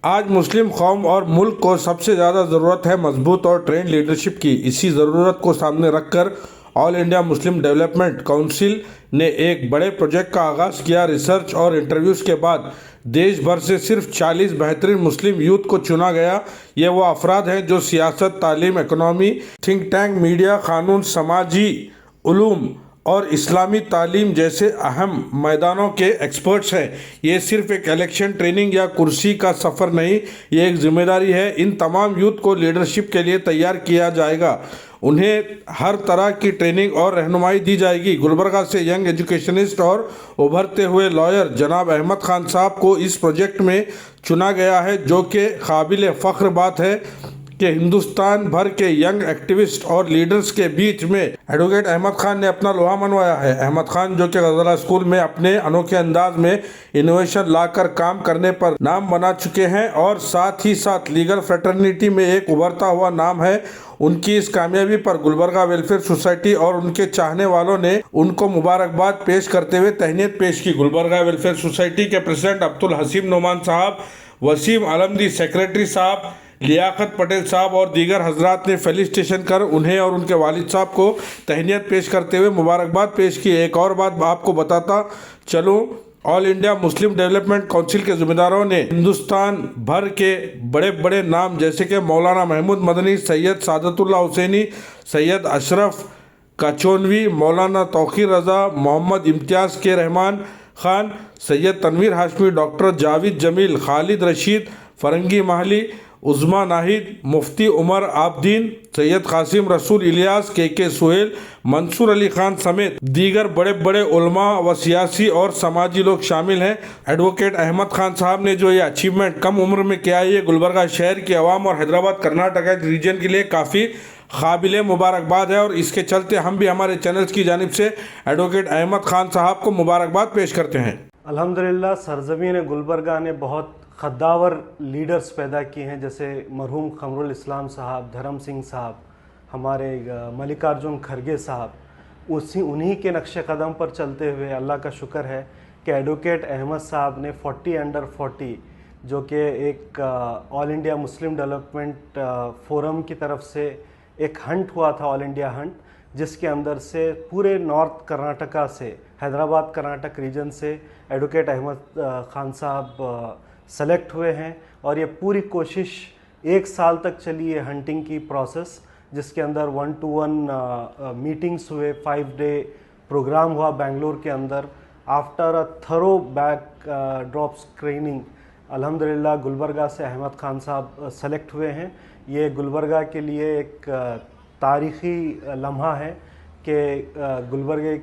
آج مسلم قوم اور ملک کو سب سے زیادہ ضرورت ہے مضبوط اور ٹرینڈ لیڈرشپ کی۔ اسی ضرورت کو سامنے رکھ کر آل انڈیا مسلم ڈیولپمنٹ کونسل نے ایک بڑے پروجیکٹ کا آغاز کیا۔ ریسرچ اور انٹرویوز کے بعد دیش بھر سے صرف 40 بہترین مسلم یوتھ کو چنا گیا۔ یہ وہ افراد ہیں جو سیاست، تعلیم، اکنامی، تھنک ٹینک، میڈیا، قانون، سماجی علوم اور اسلامی تعلیم جیسے اہم میدانوں کے ایکسپرٹس ہیں۔ یہ صرف ایک الیکشن ٹریننگ یا کرسی کا سفر نہیں، یہ ایک ذمہ داری ہے۔ ان تمام یوتھ کو لیڈرشپ کے لیے تیار کیا جائے گا، انہیں ہر طرح کی ٹریننگ اور رہنمائی دی جائے گی۔ گلبرگہ سے ینگ ایجوکیشنسٹ اور ابھرتے ہوئے لائر جناب احمد خان صاحب کو اس پروجیکٹ میں چنا گیا ہے، جو کہ قابل فخر بات ہے کہ ہندوستان بھر کے ینگ ایکٹیوسٹ اور لیڈرز کے بیچ میں ایڈوکیٹ احمد خان نے اپنا لوہا منوایا ہے۔ احمد خان جو کہ غزالہ اسکول میں اپنے انوکھے انداز میں انوویشن لا کر کام کرنے پر نام بنا چکے ہیں اور ساتھ ہی ساتھ لیگل فریٹرنیٹی میں ایک ابھرتا ہوا نام ہے۔ ان کی اس کامیابی پر گلبرگہ ویلفیئر سوسائٹی اور ان کے چاہنے والوں نے ان کو مبارکباد پیش کرتے ہوئے تہنیت پیش کی۔ گلبرگہ ویلفیئر سوسائٹی کے پریزیڈنٹ عبدالحسیم نعمان صاحب، وسیم علمدی سیکریٹری صاحب، لیاقت پٹیل صاحب اور دیگر حضرات نے فیلیسٹیشن کر انہیں اور ان کے والد صاحب کو تہنیت پیش کرتے ہوئے مبارکباد پیش کی۔ ایک اور بات آپ کو بتاتا چلوں، آل انڈیا مسلم ڈیولپمنٹ کونسل کے ذمہ داروں نے ہندوستان بھر کے بڑے بڑے نام جیسے کہ مولانا محمود مدنی، سید سعادت اللہ حسینی، سید اشرف کچونوی، مولانا توقیر رضا، محمد امتیاز کے رحمان خان، سید تنویر ہاشمی، ڈاکٹر جاوید جمیل، خالد رشید، فرنگی ماہلی، عظما ناہید، مفتی عمر عابدین، سید قاسم رسول الیاس، کے سہیل، منصور علی خان سمیت دیگر بڑے بڑے علماء و سیاسی اور سماجی لوگ شامل ہیں۔ ایڈوکیٹ احمد خان صاحب نے جو یہ اچیومنٹ کم عمر میں کیا ہے، یہ گلبرگہ شہر کی عوام اور حیدرآباد کرناٹکا ریجن کے لیے کافی قابل مبارکباد ہے، اور اس کے چلتے ہم بھی ہمارے چینلز کی جانب سے ایڈوکیٹ احمد خان صاحب کو مبارکباد پیش کرتے ہیں۔ الحمدللہ سرزمین گلبرگہ نے بہت خداور لیڈرز پیدا کیے ہیں، جیسے مرحوم قمر الاسلام صاحب، دھرم سنگھ صاحب، ہمارے ملکارجن کھرگے صاحب۔ انہی کے نقش قدم پر چلتے ہوئے اللہ کا شکر ہے کہ ایڈوکیٹ احمد صاحب نے 40 انڈر 40 جو کہ ایک آل انڈیا مسلم ڈیولپمنٹ فورم کی طرف سے ایک ہنٹ ہوا تھا، آل انڈیا ہنٹ، جس کے اندر سے پورے نارتھ کرناٹکا سے، حیدرآباد کرناٹک ریجن سے ایڈوکیٹ احمد خان صاحب سلیکٹ ہوئے ہیں، اور یہ پوری کوشش 1 سال تک چلی ہے ہنٹنگ کی پروسیس، جس کے اندر 1-to-1 میٹنگز ہوئے، 5 ڈے پروگرام ہوا بنگلور کے اندر۔ After a throw back drop screening الحمدللہ گلبرگہ سے احمد خان صاحب سلیکٹ ہوئے ہیں۔ یہ گلبرگہ کے لیے ایک تاریخی لمحہ ہے کہ گلبرگے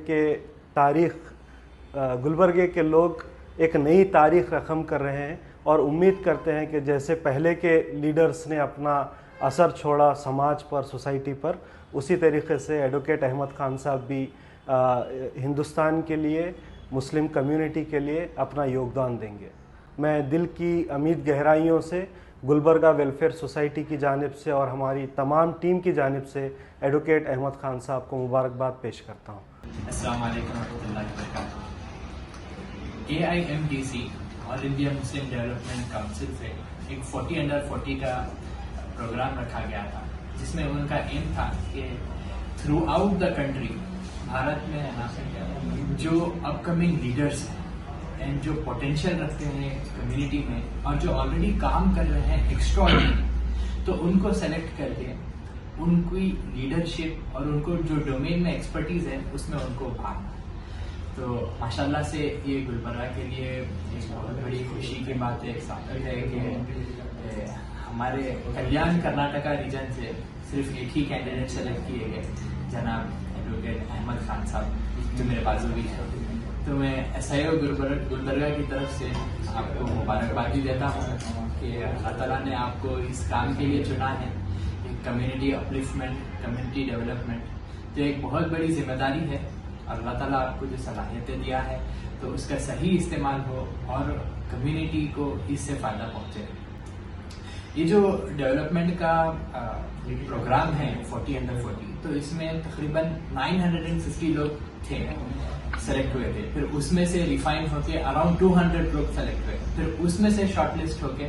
کے لوگ ایک نئی تاریخ رقم کر رہے ہیں، اور امید کرتے ہیں کہ جیسے پہلے کے لیڈرز نے اپنا اثر چھوڑا سماج پر، سوسائٹی پر، اسی طریقے سے ایڈوکیٹ احمد خان صاحب بھی ہندوستان کے لیے، مسلم کمیونٹی کے لیے اپنا یوگدان دیں گے۔ میں دل کی امید گہرائیوں سے گلبرگہ ویلفیئر سوسائٹی کی جانب سے اور ہماری تمام ٹیم کی جانب سے ایڈوکیٹ احمد خان صاحب کو مبارکباد پیش کرتا ہوں۔ السلام علیکم ورحمۃ اللہ وبرکاتہ۔ AIMDC آل انڈیا مسلم ڈیولپمنٹ کونسل سے ایک 40 انڈر 40 کا پروگرام رکھا گیا تھا، جس میں ان کا ایم تھا کہ through out the country, Bharat میں جو اپ کمنگ لیڈرس ہیں اینڈ جو پوٹینشیل رکھتے ہیں کمیونٹی میں اور جو آلریڈی کام کر رہے ہیں ایکسٹراڈنری، تو ان کو سلیکٹ کر کے ان کی لیڈرشپ اور ان کو جو ڈومین میں ایکسپرٹیز ہے اس میں ان کو بھارنا۔ تو ماشاءاللہ سے یہ گلبرگہ کے لیے ایک بہت بڑی خوشی کی بات ہے کہ ہمارے کلیان کرناٹکا ریجن سے صرف ایک ہی کینڈیڈیٹ سلیکٹ کیے گئے، جناب ایڈوکیٹ احمد خان صاحب، جو میرے بازو بھی ہیں۔ تو میں SIO گلبرگہ کی طرف سے آپ کو مبارکبادی دیتا ہوں کہ اللہ تعالیٰ نے آپ کو اس کام کے لیے چنا ہے، ایک کمیونٹی اپلفٹمنٹ، کمیونٹی ڈیولپمنٹ، تو ایک بہت بڑی ذمہ داری ہے، اور اللہ تعالیٰ آپ کو جو صلاحیتیں دیا ہے تو اس کا صحیح استعمال ہو اور کمیونٹی کو اس سے فائدہ پہنچے۔ یہ جو ڈیولپمنٹ کا پروگرام ہے 40 انڈر 40، تو اس میں تقریباً 950 لوگ تھے سلیکٹ ہوئے تھے، پھر اس میں سے ریفائن ہو کے اراؤنڈ 200 لوگ سلیکٹ ہوئے، پھر اس میں سے شارٹ لسٹ ہو کے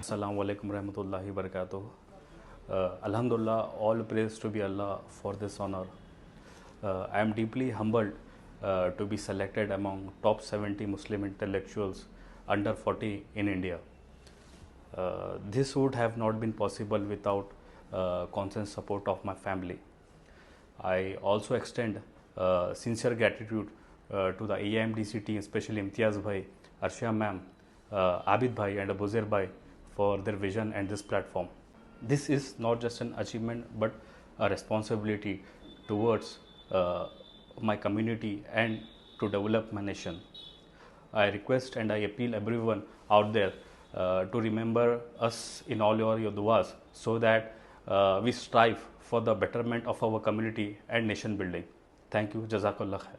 Assalamu alaikum warahmatullahi wabarakatuh. Alhamdulillah, all praise to be Allah for this honor. I am deeply humbled to be selected among top 70 Muslim intellectuals under 40 in India. This would have not been possible without constant support of my family. I also extend sincere gratitude to the AIMDC team, especially Imtiaz Bhai, Arshia ma'am, Abid Bhai and Abuzair Bhai for their vision and this platform. This is not just an achievement but a responsibility towards my community and to develop my nation. I request and I appeal everyone out there to remember us in all your duas so that we strive for the betterment of our community and nation building. Thank you. Jazakallah khair.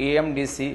AIMDC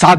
7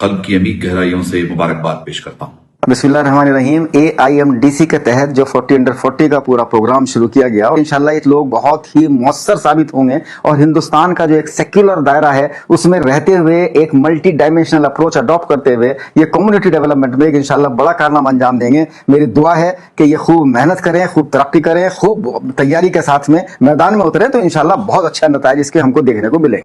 قلب کی عمیق گہرائیوں سے مبارکباد پیش کرتا ہوں۔ بسم اللہ الرحمن الرحیم۔ AIMDC کے تحت جو 40 انڈر 40 کا پورا پروگرام شروع کیا گیا اور انشاءاللہ یہ لوگ بہت ہی مؤثر ثابت ہوں گے اور ہندوستان کا جو ایک سیکولر دائرہ ہے اس میں رہتے ہوئے ایک ملٹی ڈائمینشنل اپروچ اڈاپٹ کرتے ہوئے یہ کمیونٹی ڈیولپمنٹ میں انشاءاللہ بڑا کارنامہ انجام دیں گے۔ میری دعا ہے کہ یہ خوب محنت کریں، خوب ترقی کریں، خوب تیاری کے ساتھ میں میدان میں اتریں تو انشاءاللہ بہت اچھا نتائج اس کے ہم کو دیکھنے کو ملے۔